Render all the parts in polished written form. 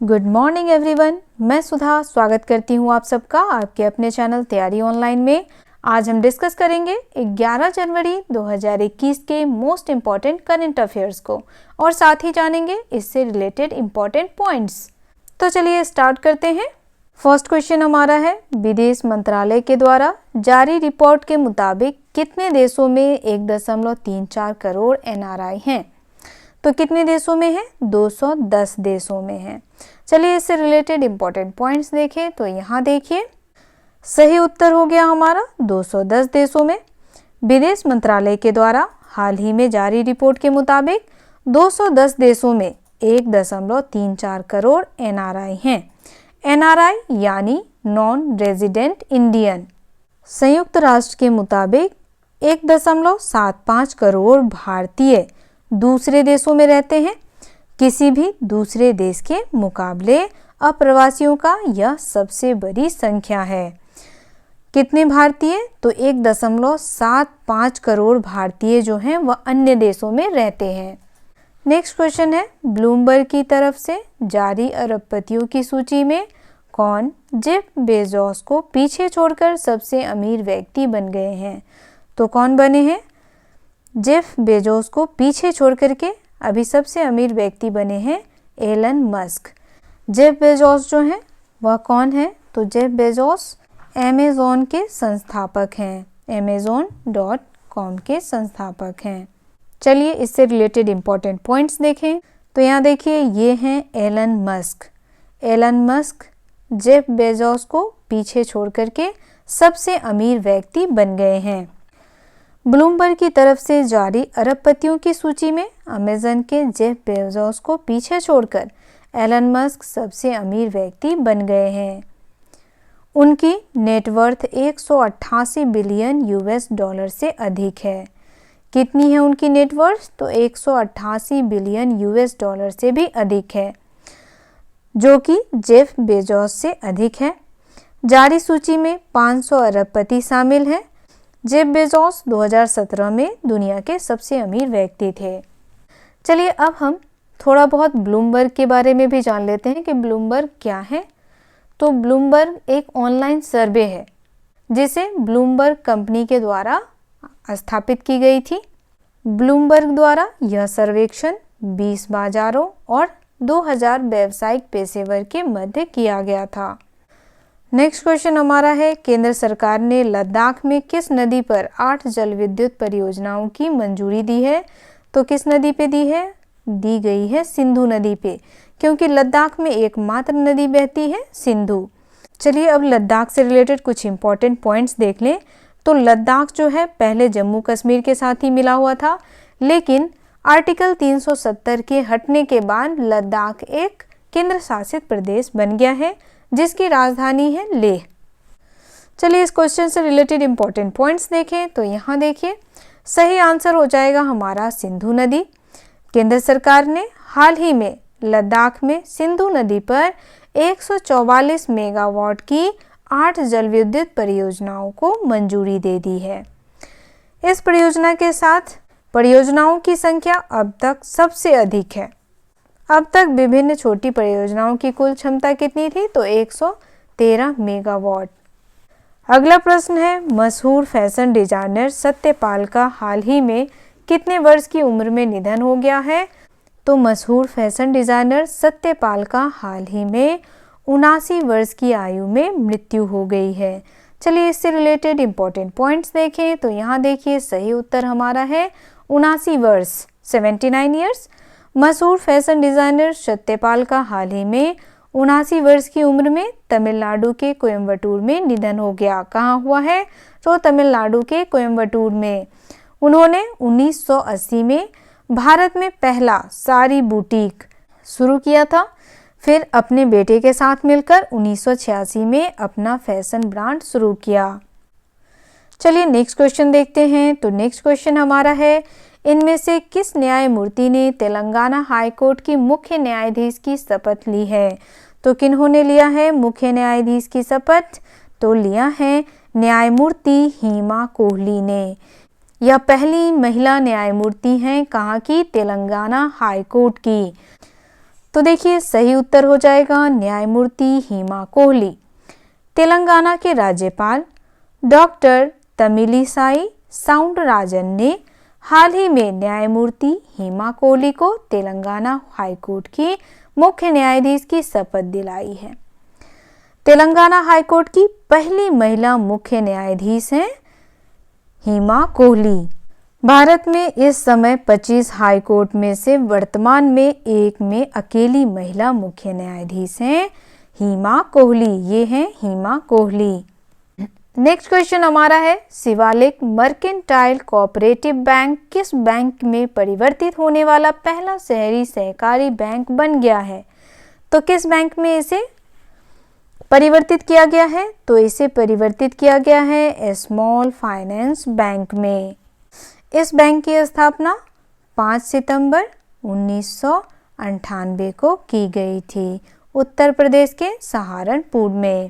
Good morning everyone, मैं सुधा स्वागत करती हूँ आप सबका आपके अपने चैनल तैयारी ऑनलाइन में। आज हम डिस्कस करेंगे 11 जनवरी 2021 के मोस्ट इम्पॉर्टेंट करंट अफेयर्स को और साथ ही जानेंगे इससे रिलेटेड इम्पॉर्टेंट पॉइंट्स। तो चलिए स्टार्ट करते हैं। फर्स्ट क्वेश्चन हमारा है, विदेश मंत्रालय के द्वारा जारी रिपोर्ट के मुताबिक कितने देशों में 1.34 करोड़ NRI हैं? तो कितने देशों में है? 210 देशों में है। चलिए इससे रिलेटेड इंपॉर्टेंट पॉइंट्स देखें। तो यहाँ देखिए, सही उत्तर हो गया हमारा 210 देशों में। विदेश मंत्रालय के द्वारा हाल ही में जारी रिपोर्ट के मुताबिक 210 देशों में 1.34 करोड़ NRI हैं। NRI यानी नॉन रेजिडेंट इंडियन। संयुक्त राष्ट्र के मुताबिक 1.75 करोड़ भारतीय दूसरे देशों में रहते हैं। किसी भी दूसरे देश के मुकाबले अप्रवासियों का यह सबसे बड़ी संख्या है। कितने भारतीय? तो 1.75 करोड़ भारतीय जो हैं वह अन्य देशों में रहते हैं। नेक्स्ट क्वेश्चन है, ब्लूमबर्ग की तरफ से जारी अरबपतियों की सूची में कौन जेफ बेजोस को पीछे छोड़कर सबसे अमीर व्यक्ति बन गए हैं? तो कौन बने हैं? जेफ बेजोस को पीछे छोड़ करके अभी सबसे अमीर व्यक्ति बने हैं एलन मस्क। जेफ बेजोस जो हैं वह कौन है? तो जेफ बेजोस अमेज़न के संस्थापक हैं, amazon.com के संस्थापक हैं। चलिए इससे रिलेटेड इंपॉर्टेंट पॉइंट्स देखें। तो यहाँ देखिए, ये हैं Elon Musk. Elon Musk Jeff Bezos को पीछे छोड़ करके सबसे अमीर व्यक्ति बन गए हैं। ब्लूमबर्ग की तरफ से जारी अरबपतियों की सूची में अमेज़न के जेफ बेजोस को पीछे छोड़कर एलन मस्क सबसे अमीर व्यक्ति बन गए हैं। उनकी नेटवर्थ 188 बिलियन US$ से अधिक है। कितनी है उनकी नेटवर्थ? तो 188 बिलियन US$ से भी अधिक है, जो कि जेफ बेजोस से अधिक है। जारी सूची में 500 अरबपति शामिल हैं। जेफ बेजोस 2017 में दुनिया के सबसे अमीर व्यक्ति थे। चलिए अब हम थोड़ा बहुत ब्लूमबर्ग के बारे में भी जान लेते हैं कि ब्लूमबर्ग क्या है। तो ब्लूमबर्ग एक ऑनलाइन सर्वे है जिसे ब्लूमबर्ग कंपनी के द्वारा स्थापित की गई थी। ब्लूमबर्ग द्वारा यह सर्वेक्षण 20 बाजारों और 2000 व्यावसायिक पेशेवर के मध्य किया गया था। नेक्स्ट क्वेश्चन हमारा है, केंद्र सरकार ने लद्दाख में किस नदी पर 8 जल विद्युत परियोजनाओं की मंजूरी दी है? तो किस नदी पे दी है? दी गई है सिंधु नदी पे, क्योंकि लद्दाख में एकमात्र नदी बहती है सिंधु। चलिए अब लद्दाख से रिलेटेड कुछ इंपॉर्टेंट पॉइंट्स देख लें। तो लद्दाख जो है पहले जम्मू कश्मीर के साथ ही मिला हुआ था, लेकिन आर्टिकल 370 के हटने के बाद लद्दाख एक केंद्र शासित प्रदेश बन गया है जिसकी राजधानी है लेह। चलिए इस क्वेश्चन से रिलेटेड इंपॉर्टेंट पॉइंट्स देखें। तो यहाँ देखिए, सही आंसर हो जाएगा हमारा सिंधु नदी। केंद्र सरकार ने हाल ही में लद्दाख में सिंधु नदी पर 144 मेगावाट की 8 जल विद्युत परियोजनाओं को मंजूरी दे दी है। इस परियोजना के साथ परियोजनाओं की संख्या अब तक सबसे अधिक है। अब तक विभिन्न छोटी परियोजनाओं की कुल क्षमता कितनी थी? तो 113 मेगावाट। अगला प्रश्न है, मशहूर फैशन डिजाइनर सत्यपाल का हाल ही में कितने वर्ष की उम्र में निधन हो गया है? तो मशहूर फैशन डिजाइनर सत्यपाल का हाल ही में 79 वर्ष की आयु में मृत्यु हो गई है। चलिए इससे रिलेटेड इंपॉर्टेंट पॉइंट्स देखें। तो यहाँ देखिए, सही उत्तर हमारा है 79 वर्ष, 79 ईयर्स। मशहूर फैशन डिजाइनर सत्यपाल का हाल ही में 79 वर्ष की उम्र में तमिलनाडु के कोयम्बटूर में निधन हो गया। कहाँ हुआ है? तो तमिलनाडु के कोयम्बटूर में। उन्होंने 1980 में भारत में पहला साड़ी बुटीक शुरू किया था, फिर अपने बेटे के साथ मिलकर 1986 में अपना फैशन ब्रांड शुरू किया। चलिए नेक्स्ट क्वेश्चन देखते हैं। तो नेक्स्ट क्वेश्चन हमारा है, इनमें से किस न्यायमूर्ति ने तेलंगाना हाई कोर्ट की मुख्य न्यायाधीश की शपथ ली है? तो किन्होंने लिया है मुख्य न्यायाधीश की शपथ? तो लिया है न्यायमूर्ति हेमा कोहली ने। यह पहली महिला न्यायमूर्ति हैं कहाँ की? तेलंगाना हाई कोर्ट की। तो देखिए सही उत्तर हो जाएगा न्यायमूर्ति हेमा कोहली। तेलंगाना के राज्यपाल डॉक्टर तमिलिसाई साउंडराजन ने हाल ही में न्यायमूर्ति हेमा कोहली को तेलंगाना हाईकोर्ट की मुख्य न्यायाधीश की शपथ दिलाई है। तेलंगाना हाईकोर्ट की पहली महिला मुख्य न्यायाधीश हैं हेमा कोहली। भारत में इस समय 25 हाईकोर्ट में से वर्तमान में एक में अकेली महिला मुख्य न्यायाधीश हैं हेमा कोहली। ये हैं हेमा कोहली। नेक्स्ट क्वेश्चन हमारा है शिवालिक मर्केंटाइल कोऑपरेटिव बैंक किस बैंक में परिवर्तित होने वाला पहला शहरी सहकारी बैंक बन गया है? तो किस बैंक में इसे परिवर्तित किया गया है? तो इसे परिवर्तित किया गया है स्मॉल फाइनेंस बैंक में। इस बैंक की स्थापना 5 सितंबर 1998 को की गई थी उत्तर प्रदेश के सहारनपुर में।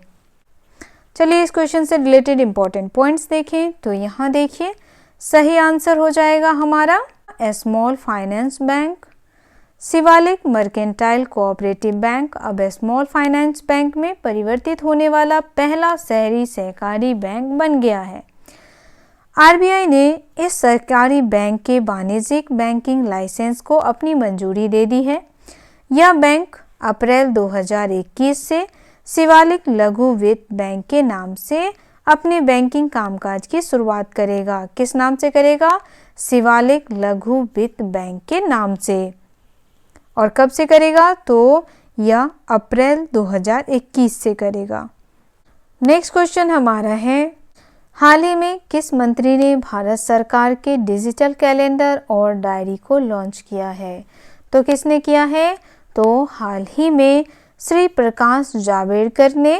चलिए इस क्वेश्चन से रिलेटेड इंपॉर्टेंट पॉइंट्स देखें। तो यहाँ देखिए सही आंसर हो जाएगा हमारा small finance bank. Shivalik mercantile cooperative bank अब स्मॉल फाइनेंस बैंक में परिवर्तित होने वाला पहला शहरी सहकारी बैंक बन गया है। आरबीआई ने इस सरकारी बैंक के वाणिज्यिक बैंकिंग लाइसेंस को अपनी मंजूरी दे दी है। यह बैंक अप्रैल 2021 से शिवालिक लघु वित्त बैंक के नाम से अपने बैंकिंग कामकाज की शुरुआत करेगा। किस नाम से करेगा? शिवालिक लघु वित्त बैंक के नाम से। और कब से करेगा? तो यह अप्रैल 2021 से करेगा। नेक्स्ट क्वेश्चन हमारा है हाल ही में किस मंत्री ने भारत सरकार के डिजिटल कैलेंडर और डायरी को लॉन्च किया है? तो किसने किया है? तो हाल ही में श्री प्रकाश जावड़ेकर ने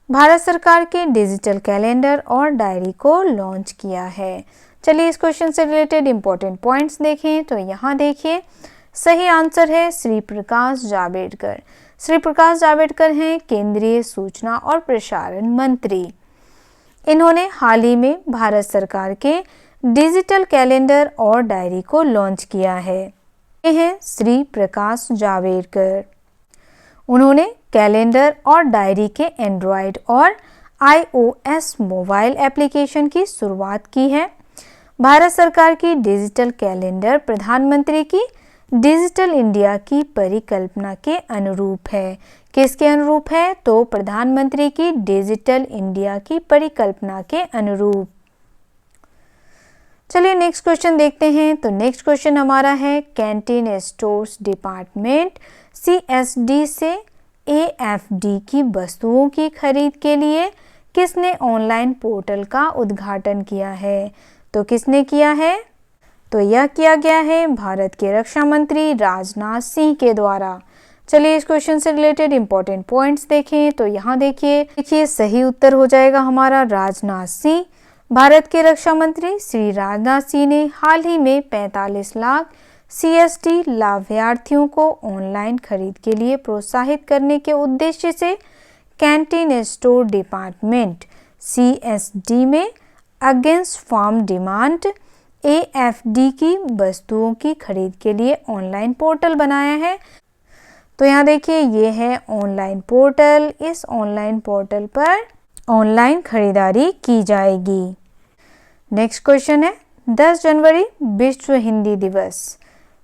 भारत सरकार के डिजिटल कैलेंडर और डायरी को लॉन्च किया है। चलिए इस क्वेश्चन से रिलेटेड इंपॉर्टेंट पॉइंट्स देखें। तो यहाँ देखिए सही आंसर है श्री प्रकाश जावड़ेकर। श्री प्रकाश जावड़ेकर हैं केंद्रीय सूचना और प्रसारण मंत्री। इन्होंने हाल ही में भारत सरकार के डिजिटल कैलेंडर और डायरी को लॉन्च किया है। ये हैं श्री प्रकाश जावड़ेकर। उन्होंने कैलेंडर और डायरी के एंड्रॉयड और iOS मोबाइल एप्लीकेशन की शुरुआत की है। भारत सरकार की डिजिटल कैलेंडर प्रधानमंत्री की डिजिटल इंडिया की परिकल्पना के अनुरूप है। किसके अनुरूप है? तो प्रधानमंत्री की डिजिटल इंडिया की परिकल्पना के अनुरूप। चलिए नेक्स्ट क्वेश्चन देखते हैं। तो नेक्स्ट क्वेश्चन हमारा है कैंटीन स्टोर्स डिपार्टमेंट CSD से AFD की वस्तुओं की खरीद के लिए किसने ऑनलाइन पोर्टल का उद्घाटन किया है? तो किसने किया है? तो यह किया गया है भारत के रक्षा मंत्री राजनाथ सिंह के द्वारा। चलिए इस क्वेश्चन से रिलेटेड इंपॉर्टेंट पॉइंट्स देखें। तो यहाँ देखिए सही उत्तर हो जाएगा हमारा राजनाथ सिंह। भारत के रक्षा मंत्री श्री राजनाथ सिंह ने हाल ही में 45 लाख CSD लाभार्थियों को ऑनलाइन खरीद के लिए प्रोत्साहित करने के उद्देश्य से कैंटीन स्टोर डिपार्टमेंट CSD में अगेंस्ट फार्म डिमांड AFD की वस्तुओं की खरीद के लिए ऑनलाइन पोर्टल बनाया है। तो यहाँ देखिए ये है ऑनलाइन पोर्टल। इस ऑनलाइन पोर्टल पर ऑनलाइन खरीदारी की जाएगी। नेक्स्ट क्वेश्चन है 10 जनवरी विश्व हिंदी दिवस।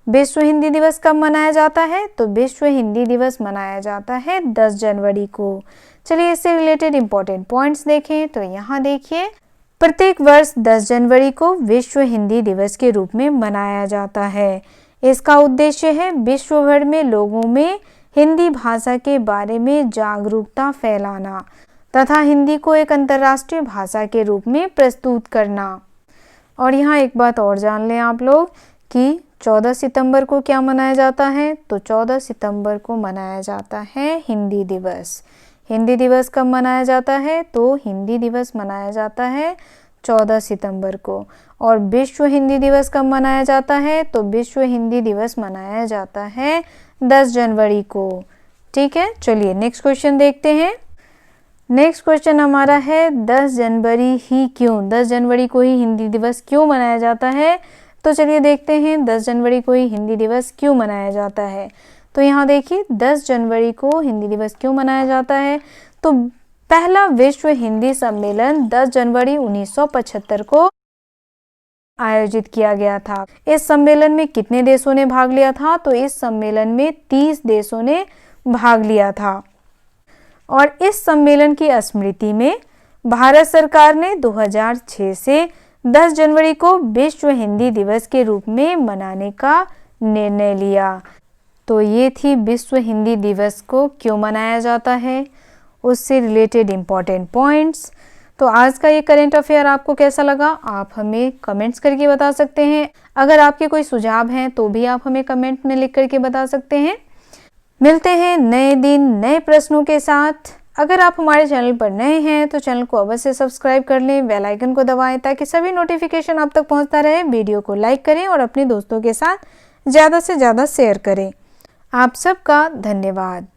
विश्व हिंदी दिवस कब मनाया जाता है? तो विश्व हिंदी दिवस मनाया जाता है 10 जनवरी को। चलिए इससे रिलेटेड इंपॉर्टेंट पॉइंट्स देखें। तो यहाँ देखिए प्रत्येक वर्ष 10 जनवरी को विश्व हिंदी दिवस के रूप में मनाया जाता है। इसका उद्देश्य है विश्व भर में लोगों में हिंदी भाषा के बारे में जागरूकता फैलाना तथा हिंदी को एक अंतर्राष्ट्रीय भाषा के रूप में प्रस्तुत करना। और यहाँ एक बात और जान लें आप लोग कि 14 सितंबर को क्या मनाया जाता है? तो 14 सितंबर को मनाया जाता है हिंदी दिवस। हिंदी दिवस कब मनाया जाता है? तो हिंदी दिवस मनाया जाता है 14 सितंबर को। और विश्व हिंदी दिवस कब मनाया जाता है? तो विश्व हिंदी दिवस मनाया जाता है 10 जनवरी को। ठीक है, चलिए नेक्स्ट क्वेश्चन देखते हैं। नेक्स्ट क्वेश्चन हमारा है 10 जनवरी ही क्यों? 10 जनवरी को ही हिंदी दिवस क्यों मनाया जाता है? तो चलिए देखते हैं 10 जनवरी को ही हिंदी दिवस क्यों मनाया जाता है। तो यहाँ देखिए 10 जनवरी को हिंदी दिवस क्यों मनाया जाता है। तो पहला विश्व हिंदी सम्मेलन 10 जनवरी 1975 को आयोजित किया गया था। इस सम्मेलन में कितने देशों ने भाग लिया था? तो इस सम्मेलन में 30 देशों ने भाग लिया था। और इस सम्मेलन की स्मृति में भारत सरकार ने 2006 से 10 जनवरी को विश्व हिंदी दिवस के रूप में मनाने का निर्णय लिया। तो ये थी विश्व हिंदी दिवस को क्यों मनाया जाता है, उससे रिलेटेड इम्पॉर्टेंट पॉइंट्स। तो आज का ये करेंट अफेयर आपको कैसा लगा, आप हमें कमेंट्स करके बता सकते हैं। अगर आपके कोई सुझाव हैं तो भी आप हमें कमेंट में लिख करके बता सकते हैं। मिलते हैं नए दिन नए प्रश्नों के साथ। अगर आप हमारे चैनल पर नए हैं तो चैनल को अवश्य सब्सक्राइब कर लें, बेल आइकन को दबाएं ताकि सभी नोटिफिकेशन आप तक पहुंचता रहे। वीडियो को लाइक करें और अपने दोस्तों के साथ ज़्यादा से ज़्यादा शेयर करें। आप सबका धन्यवाद।